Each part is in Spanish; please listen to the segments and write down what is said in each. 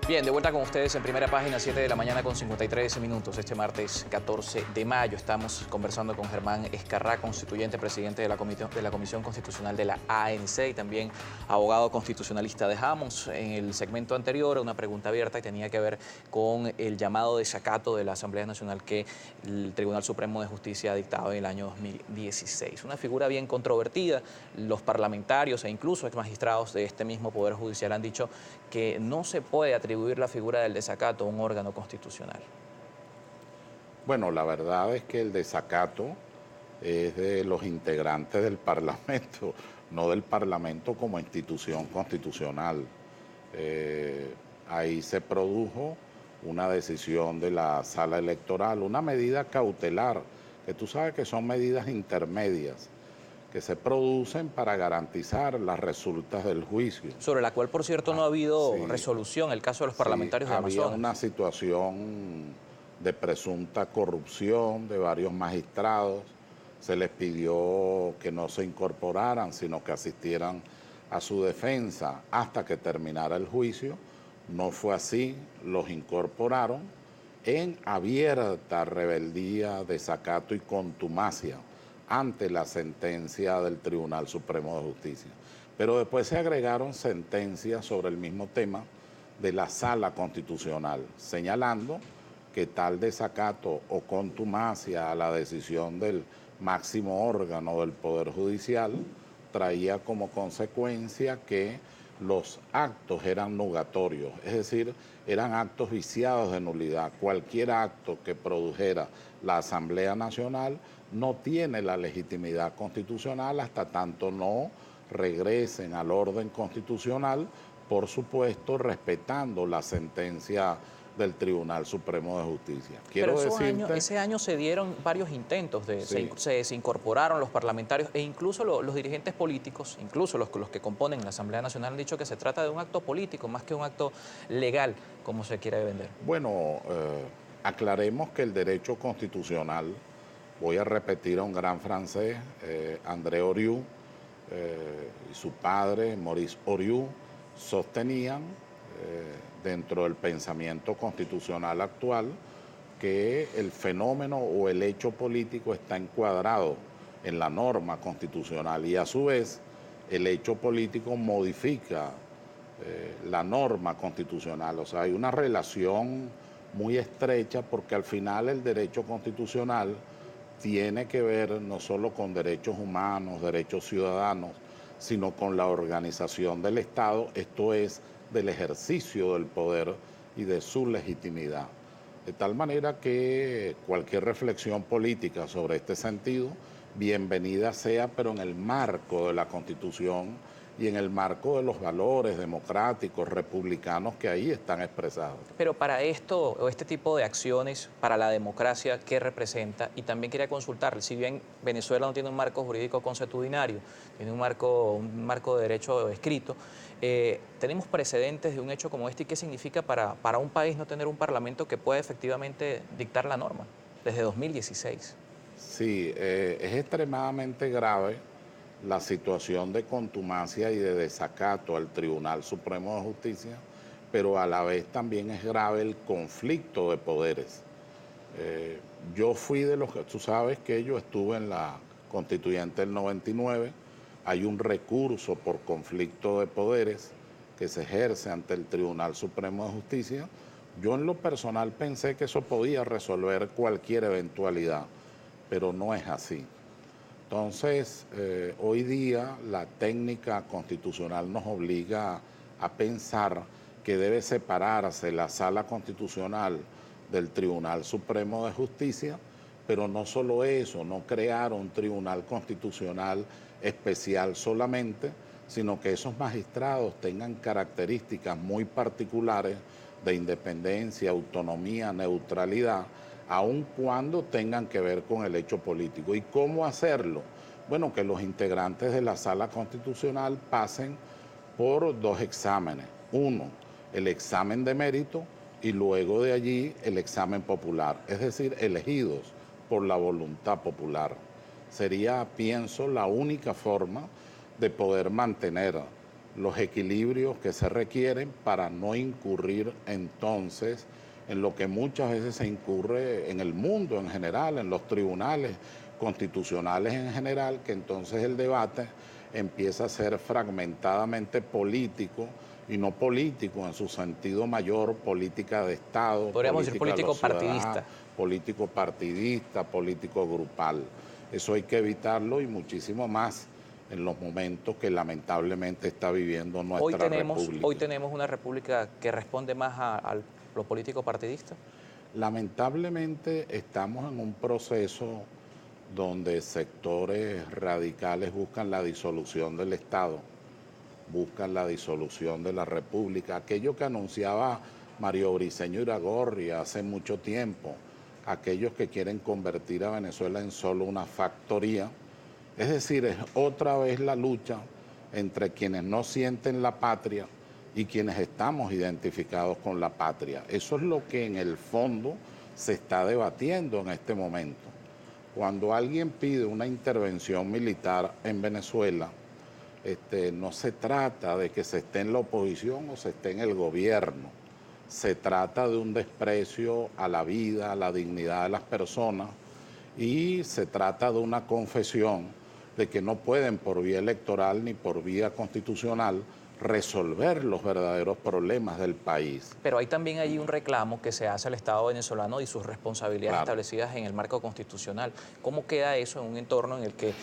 Bien, de vuelta con ustedes en Primera Página, 7 de la mañana con 53 minutos. Este martes 14 de mayo estamos conversando con Germán Ezcarrá, constituyente, presidente de la Comisión Constitucional de la ANC y también abogado constitucionalista. Dejamos en el segmento anterior una pregunta abierta que tenía que ver con el llamado desacato de la Asamblea Nacional que el Tribunal Supremo de Justicia ha dictado en el año 2016. Una figura bien controvertida. Los parlamentarios e incluso exmagistrados de este mismo Poder Judicial han dicho que no se puede atribuir la figura del desacato a un órgano constitucional. Bueno, la verdad es que el desacato es de los integrantes del Parlamento, no del Parlamento como institución constitucional. Ahí se produjo una decisión de la Sala Electoral, una medida cautelar, que tú sabes que son medidas intermedias, que se producen para garantizar las resultas del juicio. Sobre la cual, por cierto, no ha habido Sí, resolución, el caso de los parlamentarios de Amazonas. había una situación de presunta corrupción de varios magistrados. Se les pidió que no se incorporaran, sino que asistieran a su defensa hasta que terminara el juicio. No fue así, los incorporaron en abierta rebeldía, desacato y contumacia ante la sentencia del Tribunal Supremo de Justicia. Pero después se agregaron sentencias sobre el mismo tema de la Sala Constitucional, señalando que tal desacato o contumacia a la decisión del máximo órgano del Poder Judicial traía como consecuencia que los actos eran nugatorios, es decir, eran actos viciados de nulidad. Cualquier acto que produjera la Asamblea Nacional no tiene la legitimidad constitucional hasta tanto no regresen al orden constitucional, por supuesto, respetando la sentencia del Tribunal Supremo de Justicia. Pero ese año se dieron varios intentos, Sí. se incorporaron los parlamentarios e incluso los dirigentes políticos, incluso los que componen la Asamblea Nacional, han dicho que se trata de un acto político más que un acto legal, como se quiere vender. Bueno, aclaremos que el derecho constitucional, voy a repetir a un gran francés, André Oriou, y su padre, Maurice Oriou, sostenían dentro del pensamiento constitucional actual que el fenómeno o el hecho político está encuadrado en la norma constitucional y a su vez el hecho político modifica la norma constitucional. O sea, hay una relación muy estrecha porque al final el derecho constitucional tiene que ver no solo con derechos humanos, derechos ciudadanos, sino con la organización del Estado, esto es, del ejercicio del poder y de su legitimidad. De tal manera que cualquier reflexión política sobre este sentido, bienvenida sea, pero en el marco de la Constitución y en el marco de los valores democráticos, republicanos que ahí están expresados. Pero para esto, o este tipo de acciones, para la democracia, ¿qué representa? Y también quería consultarle, si bien Venezuela no tiene un marco jurídico consuetudinario, tiene un marco de derecho escrito, tenemos precedentes de un hecho como este, ¿y qué significa para un país no tener un parlamento que pueda efectivamente dictar la norma desde 2016? Sí, es extremadamente grave la situación de contumacia y de desacato al Tribunal Supremo de Justicia, pero a la vez también es grave el conflicto de poderes. Yo fui de los que, tú sabes que yo estuve en la Constituyente del 99, hay un recurso por conflicto de poderes que se ejerce ante el Tribunal Supremo de Justicia. Yo en lo personal pensé que eso podía resolver cualquier eventualidad, pero no es así. Entonces, hoy día la técnica constitucional nos obliga a pensar que debe separarse la Sala Constitucional del Tribunal Supremo de Justicia, pero no solo eso, no crear un Tribunal Constitucional especial solamente, sino que esos magistrados tengan características muy particulares de independencia, autonomía, neutralidad, aun cuando tengan que ver con el hecho político. ¿Y cómo hacerlo? Bueno, que los integrantes de la Sala Constitucional pasen por dos exámenes. Uno, el examen de mérito y luego de allí el examen popular, es decir, elegidos por la voluntad popular. Sería, pienso, la única forma de poder mantener los equilibrios que se requieren para no incurrir entonces en lo que muchas veces se incurre en el mundo en general, en los tribunales constitucionales en general, que entonces el debate empieza a ser fragmentadamente político y no político en su sentido mayor, política de Estado, Podríamos decir político partidista. Político partidista, político grupal. Eso hay que evitarlo y muchísimo más en los momentos que lamentablemente está viviendo nuestra república. Hoy tenemos una república que responde más a lo político partidista. Lamentablemente estamos en un proceso donde sectores radicales buscan la disolución del Estado, buscan la disolución de la República, aquello que anunciaba Mario Briceño Iragorri hace mucho tiempo, aquellos que quieren convertir a Venezuela en solo una factoría. Es decir, es otra vez la lucha entre quienes no sienten la patria y quienes estamos identificados con la patria. Eso es lo que en el fondo se está debatiendo en este momento. Cuando alguien pide una intervención militar en Venezuela, no se trata de que se esté en la oposición o se esté en el gobierno. Se trata de un desprecio a la vida, a la dignidad de las personas y se trata de una confesión de que no pueden por vía electoral ni por vía constitucional resolver los verdaderos problemas del país. Pero hay también ahí un reclamo que se hace al Estado venezolano y sus responsabilidades Claro. establecidas en el marco constitucional. ¿Cómo queda eso en un entorno en el que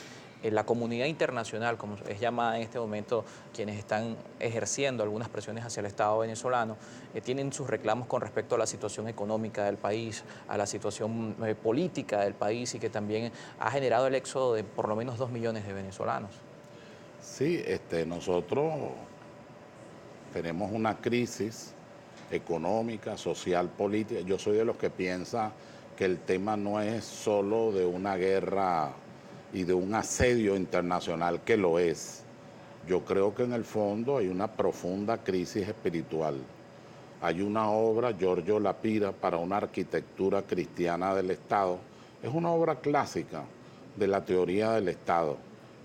la comunidad internacional, como es llamada en este momento, quienes están ejerciendo algunas presiones hacia el Estado venezolano, tienen sus reclamos con respecto a la situación económica del país, a la situación política del país y que también ha generado el éxodo de por lo menos 2 millones de venezolanos? Sí, nosotros tenemos una crisis económica, social, política. Yo soy de los que piensa que el tema no es solo de una guerra y de un asedio internacional, que lo es. Yo creo que en el fondo hay una profunda crisis espiritual. Hay una obra, Giorgio Lapira, para una arquitectura cristiana del Estado. Es una obra clásica de la teoría del Estado.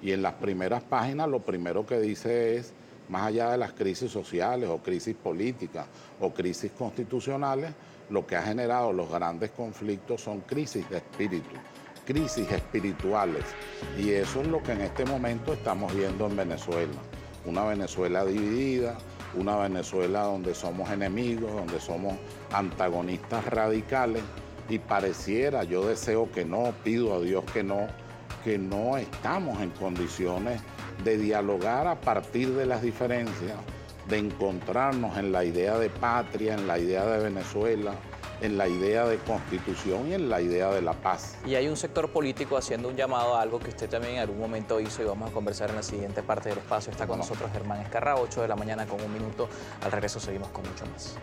Y en las primeras páginas lo primero que dice es, más allá de las crisis sociales o crisis políticas o crisis constitucionales, lo que ha generado los grandes conflictos son crisis de espíritu, crisis espirituales. Y eso es lo que en este momento estamos viendo en Venezuela. Una Venezuela dividida, una Venezuela donde somos enemigos, donde somos antagonistas radicales y pareciera, yo deseo que no, pido a Dios que no estamos en condiciones de dialogar a partir de las diferencias, de encontrarnos en la idea de patria, en la idea de Venezuela, en la idea de constitución y en la idea de la paz. Y hay un sector político haciendo un llamado a algo que usted también en algún momento hizo y vamos a conversar en la siguiente parte del espacio. Está con nosotros Germán Escarrá, 8 de la mañana con 1 minuto. Al regreso seguimos con mucho más.